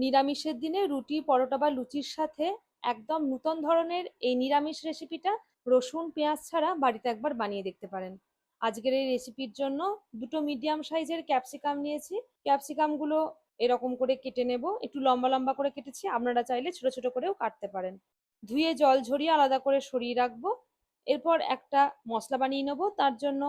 নিরামিষের দিনে রুটি, পরোটা বা লুচির সাথে একদম নতুন ধরনের এই নিরামিষ রেসিপিটা রসুন পেঁয়াজ ছাড়া বাড়িতে একবার বানিয়ে দেখতে পারেন। আজকের এই রেসিপির জন্য দুটো মিডিয়াম সাইজের ক্যাপসিকাম নিয়েছি। ক্যাপসিকামগুলো এরকম করে কেটে নেব, একটু লম্বা লম্বা করে কেটেছি, আপনারা চাইলে ছোট ছোট করেও কাটতে পারেন। ধুয়ে জল ঝরিয়ে আলাদা করে সরিয়ে রাখবো। এরপর একটা মশলা বানিয়ে নেবো। তার জন্য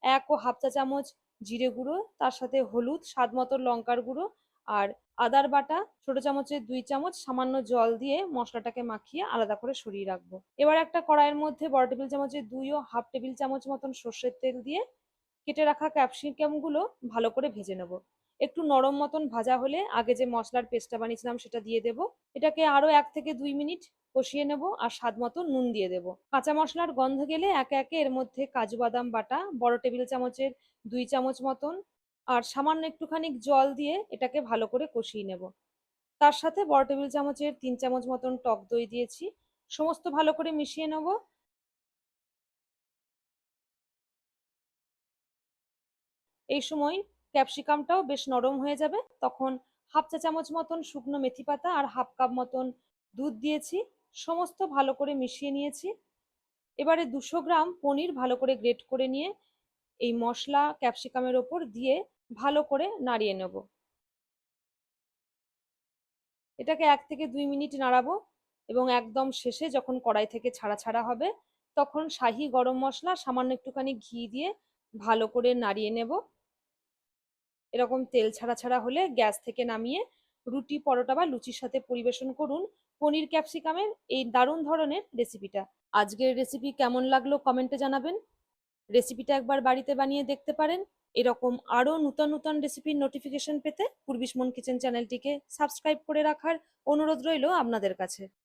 1 ও 1/2 চা চামচ জিরে গুঁড়ো, তার সাথে হলুদ, স্বাদ মতো লঙ্কার গুঁড়ো আর আদার বাটা ছোট চামচের 2 চামচ সামান্য জল দিয়ে মশলাটাকে মাখিয়ে আলাদা করে সরিয়ে রাখবো। এবার একটা কড়াইয়ের মধ্যে বড় টেবিল চামচের 2 ও 1/2 টেবিল চামচ মতন সর্ষের তেল দিয়ে কেটে রাখা ক্যাপসিকাম গুলো ভালো করে ভেজে নেব। একটু নরম মতন ভাজা হলে আগে যে মশলার পেস্টটা বানিয়েছিলাম সেটা দিয়ে দেব। এটাকে আরো 1 থেকে 2 মিনিট কষিয়ে নেব আর স্বাদ মতো নুন দিয়ে দেব। কাঁচা মশলার গন্ধ গেলে একে একে এর মধ্যে কাজু বাদাম বাটা বড় টেবিল চামচের 2 চামচ মতন আর সামান্য একটুখানি জল দিয়ে এটাকে ভালো করে কষিয়ে নেব। তার সাথে বড় টেবিল চামচের 3 চামচ মতন টক দই দিয়েছি। সমস্ত ভালো করে মিশিয়ে নেব। এই সময় ক্যাপসিকামটাও বেশ নরম হয়ে যাবে। তখন 1/2 চা চামচ মতন শুকনো মেথি পাতা আর 1/2 কাপ মতন দুধ দিয়েছি। সমস্ত ভালো করে মিশিয়ে নিয়েছি। এবারে 200 গ্রাম পনির ভালো করে গ্রেট করে নিয়ে এই মশলা ক্যাপসিকামের ওপর দিয়ে ভালো করে নাড়িয়ে নেব। এটাকে 1 থেকে 2 মিনিট নাড়াবো এবং একদম শেষে যখন কড়াই থেকে ছাড়া ছাড়া হবে তখন শাহি গরম মশলা সামান্য একটুখানি ঘি দিয়ে ভালো করে নাড়িয়ে নেব। এরকম তেল ছাড়া ছাড়া হলে গ্যাস থেকে নামিয়ে রুটি, পরোটা বা লুচির সাথে পরিবেশন করুন পনির ক্যাপসিকামের এই দারুণ ধরনের রেসিপিটা। আজকের রেসিপি কেমন লাগলো কমেন্টে জানাবেন। রেসিপিটা একবার বাড়িতে বানিয়ে দেখতে পারেন। এরকম আরো নতুন নতুন রেসিপির নোটিফিকেশন পেতে পূর্বিশ মন কিচেন চ্যানেলটিকে সাবস্ক্রাইব করে রাখার অনুরোধ রইল আপনাদের কাছে।